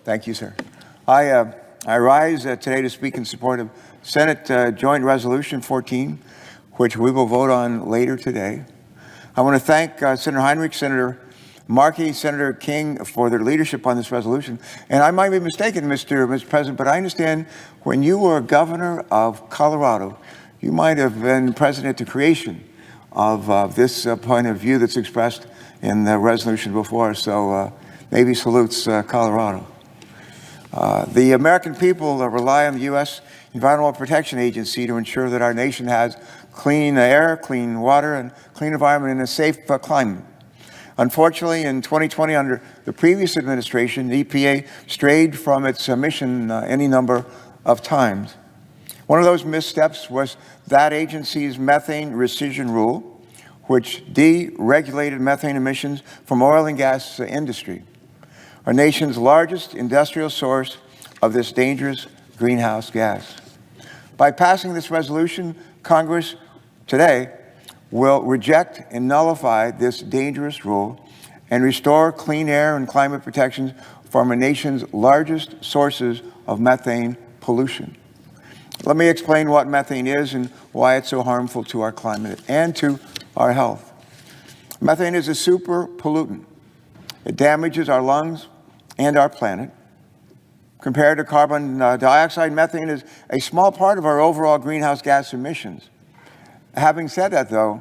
Thank you, sir. I rise today to speak in support of Senate Joint Resolution 14, which we will vote on later today. I want to thank Senator Heinrich, Senator Markey, Senator King for their leadership on this resolution. And I might be mistaken, Mr. President, but I understand when you were governor of Colorado, you might have been president at the creation of this point of view that's expressed in the resolution before. So maybe salutes Colorado. The American people rely on the U.S. Environmental Protection Agency to ensure that our nation has clean air, clean water, and clean environment in a safe climate. Unfortunately, in 2020, under the previous administration, the EPA strayed from its mission any number of times. One of those missteps was that agency's methane rescission rule, which deregulated methane emissions from oil and gas industry, our nation's largest industrial source of this dangerous greenhouse gas. By passing this resolution, Congress today will reject and nullify this dangerous rule and restore clean air and climate protections from our nation's largest sources of methane pollution. Let me explain what methane is and why it's so harmful to our climate and to our health. Methane is a super pollutant. It damages our lungs and our planet. Compared to carbon dioxide, methane is a small part of our overall greenhouse gas emissions. Having said that, though,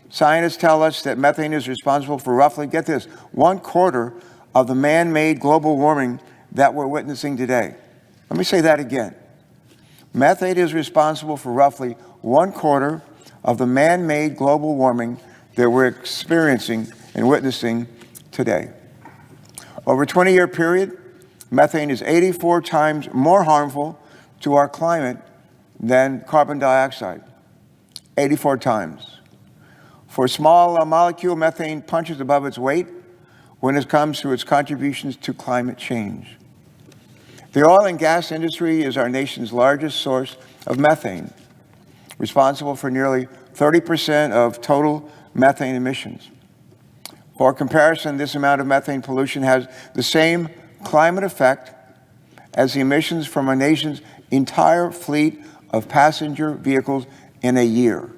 scientists tell us that methane is responsible for roughly, get this, 1/4 of the man-made global warming that we're witnessing today. Let me say that again. Methane is responsible for roughly 1/4 of the man-made global warming that we're experiencing and witnessing today. Over a 20-year period, methane is 84 times more harmful to our climate than carbon dioxide. 84 times. For a small molecule, methane punches above its weight when it comes to its contributions to climate change. The oil and gas industry is our nation's largest source of methane, responsible for nearly 30% of total methane emissions. For comparison, this amount of methane pollution has the same climate effect as the emissions from our nation's entire fleet of passenger vehicles in a year.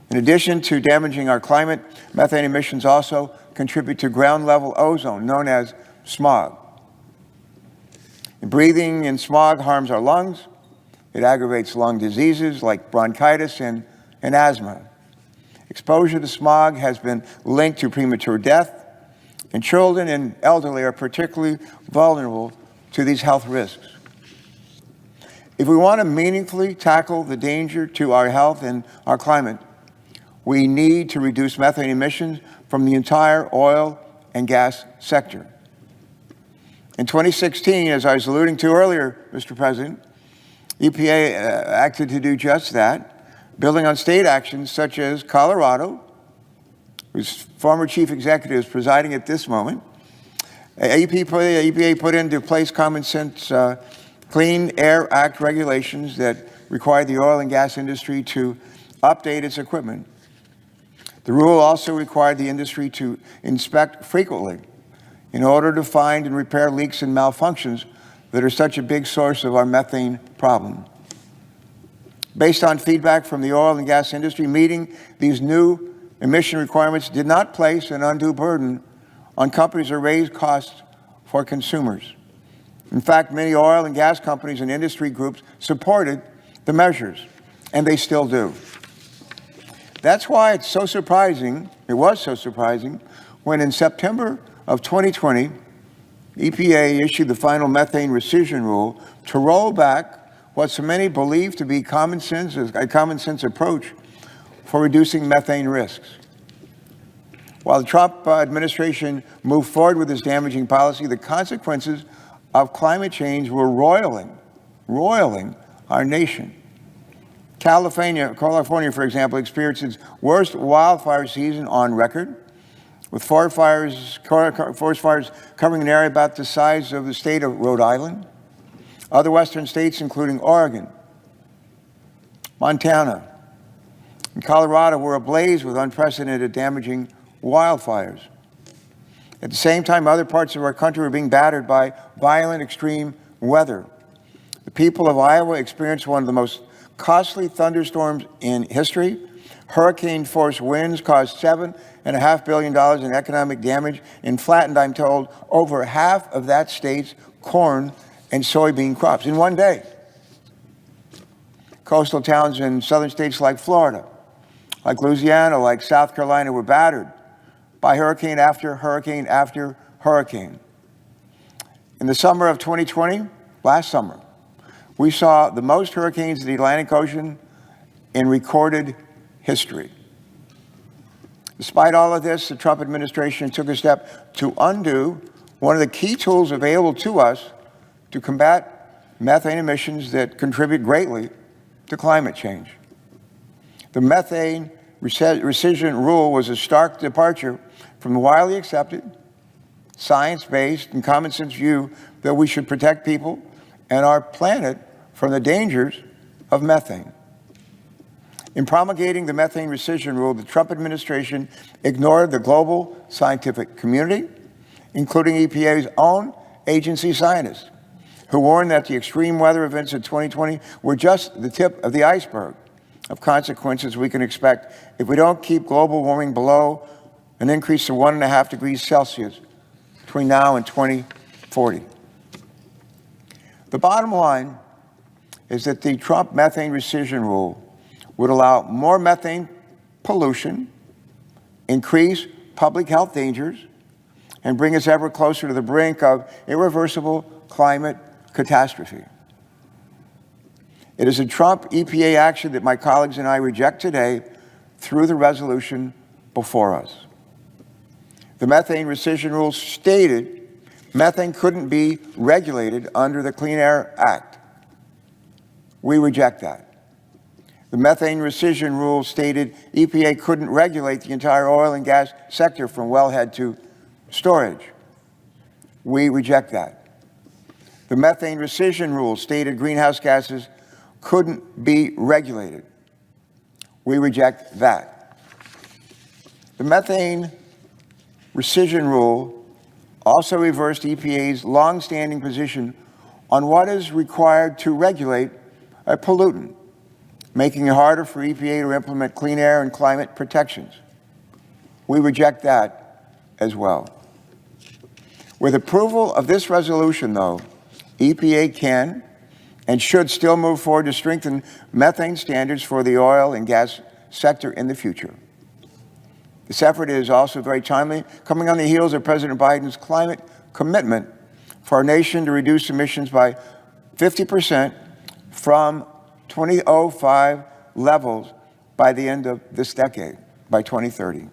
In addition to damaging our climate, methane emissions also contribute to ground-level ozone, known as smog. Breathing in smog harms our lungs. It aggravates lung diseases like bronchitis and asthma. Exposure to smog has been linked to premature death, and children and elderly are particularly vulnerable to these health risks. If we want to meaningfully tackle the danger to our health and our climate, we need to reduce methane emissions from the entire oil and gas sector. In 2016, as I was alluding to earlier, Mr. President, EPA acted to do just that, building on state actions such as Colorado, whose former chief executive is presiding at this moment. EPA put into place common sense Clean Air Act regulations that require the oil and gas industry to update its equipment. The rule also required the industry to inspect frequently in order to find and repair leaks and malfunctions that are such a big source of our methane problem. Based on feedback from the oil and gas industry, meeting these new emission requirements did not place an undue burden on companies or raise costs for consumers. In fact, many oil and gas companies and industry groups supported the measures, and they still do. That's why it was so surprising, when in September of 2020, EPA issued the final methane rescission rule to roll back what so many believe to be a common sense approach for reducing methane risks. While the Trump administration moved forward with this damaging policy, the consequences of climate change were roiling our nation. California, for example, experienced its worst wildfire season on record, with forest fires covering an area about the size of the state of Rhode Island. Other western states, including Oregon, Montana, and Colorado, were ablaze with unprecedented damaging wildfires. At the same time, other parts of our country were being battered by violent extreme weather. The people of Iowa experienced one of the most costly thunderstorms in history. Hurricane-force winds caused $7.5 billion in economic damage and flattened, I'm told, over half of that state's corn and soybean crops in one day. Coastal towns in southern states like Florida, like Louisiana, like South Carolina were battered by hurricane after hurricane after hurricane. In the summer of 2020, last summer, we saw the most hurricanes in the Atlantic Ocean in recorded history. Despite all of this, the Trump administration took a step to undo one of the key tools available to us to combat methane emissions that contribute greatly to climate change. The methane rescission rule was a stark departure from the widely accepted, science-based, and common-sense view that we should protect people and our planet from the dangers of methane. In promulgating the methane rescission rule, the Trump administration ignored the global scientific community, including EPA's own agency scientists, who warned that the extreme weather events of 2020 were just the tip of the iceberg of consequences we can expect if we don't keep global warming below an increase of 1.5 degrees Celsius between now and 2040. The bottom line is that the Trump methane rescission rule would allow more methane pollution, increase public health dangers, and bring us ever closer to the brink of irreversible climate catastrophe. It is a Trump EPA action that my colleagues and I reject today through the resolution before us. The methane rescission rule stated methane couldn't be regulated under the Clean Air Act. We reject that. The methane rescission rule stated EPA couldn't regulate the entire oil and gas sector from wellhead to storage. We reject that. The methane rescission rule stated greenhouse gases couldn't be regulated. We reject that. The methane rescission rule also reversed EPA's long-standing position on what is required to regulate a pollutant, making it harder for EPA to implement clean air and climate protections. We reject that as well. With approval of this resolution, though, EPA can and should still move forward to strengthen methane standards for the oil and gas sector in the future. This effort is also very timely, coming on the heels of President Biden's climate commitment for our nation to reduce emissions by 50% from 2005 levels by the end of this decade, by 2030.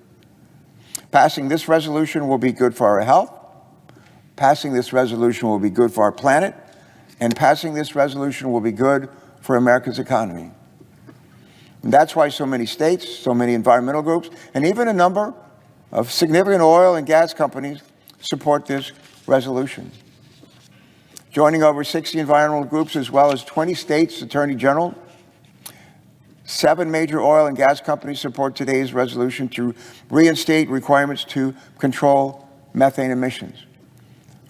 Passing this resolution will be good for our health, passing this resolution will be good for our planet, and passing this resolution will be good for America's economy. And that's why so many states, so many environmental groups, and even a number of significant oil and gas companies support this resolution. Joining over 60 environmental groups, as well as 20 states' attorney general, 7 major oil and gas companies support today's resolution to reinstate requirements to control methane emissions.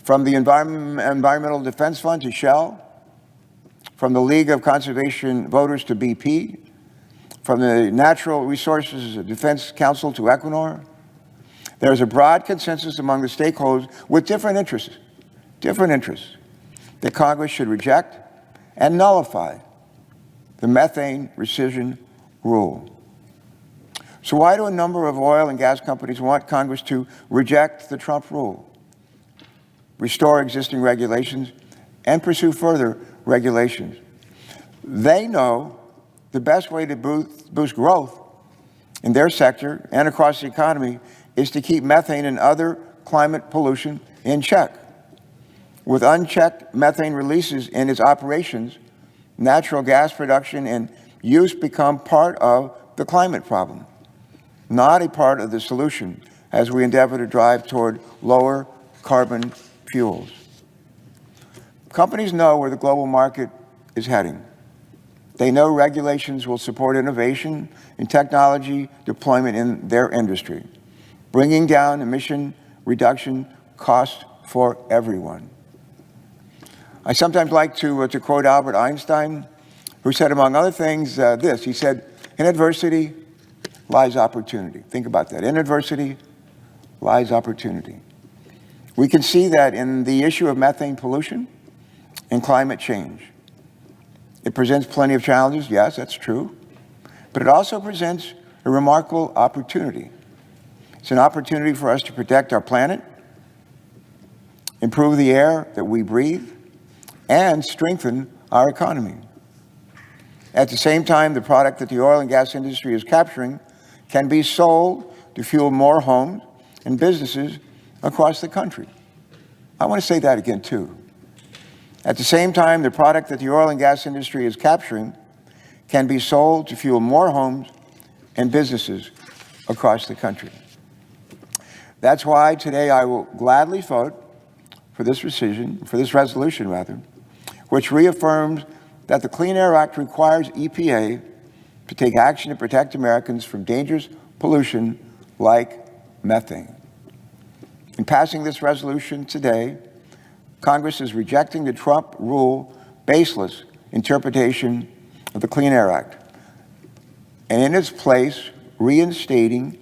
From the Environmental Defense Fund to Shell, from the League of Conservation Voters to BP, from the Natural Resources Defense Council to Equinor, there is a broad consensus among the stakeholders with different interests, that Congress should reject and nullify the methane rescission rule. So why do a number of oil and gas companies want Congress to reject the Trump rule, restore existing regulations, and pursue further regulations? They know the best way to boost growth in their sector and across the economy is to keep methane and other climate pollution in check. With unchecked methane releases in its operations, natural gas production and use become part of the climate problem, not a part of the solution as we endeavor to drive toward lower carbon fuels. Companies know where the global market is heading. They know regulations will support innovation and technology deployment in their industry, bringing down emission reduction costs for everyone. I sometimes like to quote Albert Einstein, who said, among other things, this. He said, in adversity lies opportunity. Think about that. In adversity lies opportunity. We can see that in the issue of methane pollution and climate change. It presents plenty of challenges, yes, that's true, but it also presents a remarkable opportunity. It's an opportunity for us to protect our planet, improve the air that we breathe, and strengthen our economy. At the same time, the product that the oil and gas industry is capturing can be sold to fuel more homes and businesses across the country. I want to say that again, too. At the same time, the product that the oil and gas industry is capturing can be sold to fuel more homes and businesses across the country. That's why today I will gladly vote for this resolution, which reaffirms that the Clean Air Act requires EPA to take action to protect Americans from dangerous pollution like methane. In passing this resolution today, Congress is rejecting the Trump rule baseless interpretation of the Clean Air Act, and in its place, reinstating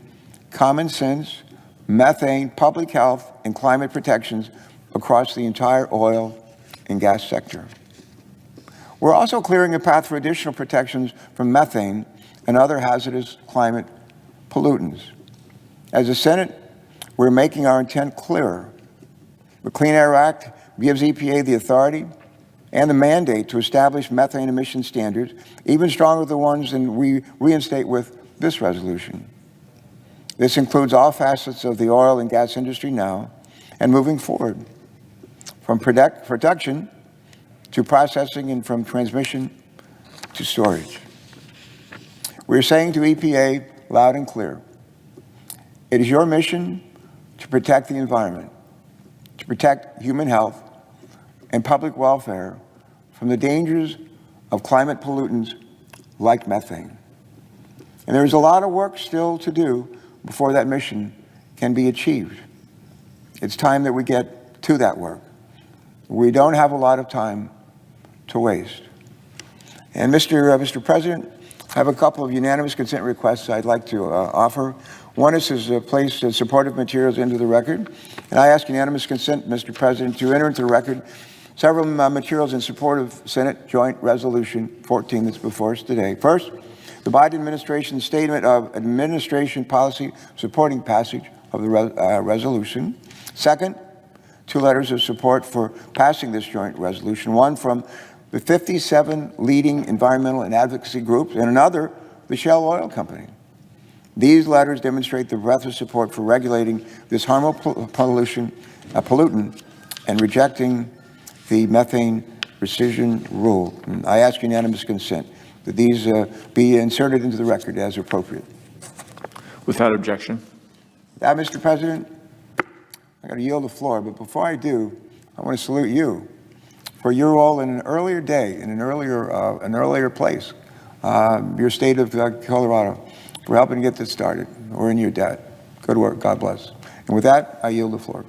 common sense, methane, public health, and climate protections across the entire oil and gas sector. We're also clearing a path for additional protections from methane and other hazardous climate pollutants. As a Senate, we're making our intent clearer. The Clean Air Act gives EPA the authority and the mandate to establish methane emission standards, even stronger than the ones than we reinstate with this resolution. This includes all facets of the oil and gas industry now and moving forward, from production to processing and from transmission to storage. We're saying to EPA loud and clear, it is your mission to protect the environment, to protect human health and public welfare from the dangers of climate pollutants like methane. And there's a lot of work still to do before that mission can be achieved. It's time that we get to that work. We don't have a lot of time to waste. And Mr. President, I have a couple of unanimous consent requests I'd like to offer. One is to place supportive materials into the record. And I ask unanimous consent, Mr. President, to enter into the record several materials in support of Senate Joint Resolution 14 that's before us today. First, the Biden administration's statement of administration policy supporting passage of the resolution. Second, 2 letters of support for passing this joint resolution, one from the 57 leading environmental and advocacy groups, and another, the Shell Oil Company. These letters demonstrate the breadth of support for regulating this harmful pollutant and rejecting the methane rescission rule. And I ask unanimous consent that these be inserted into the record as appropriate. Without objection. Now, Mr. President, I'm going to yield the floor, but before I do, I want to salute you for your role in an earlier day, in an earlier place, your state of Colorado, for helping to get this started. We're in your debt. Good work. God bless. And with that, I yield the floor.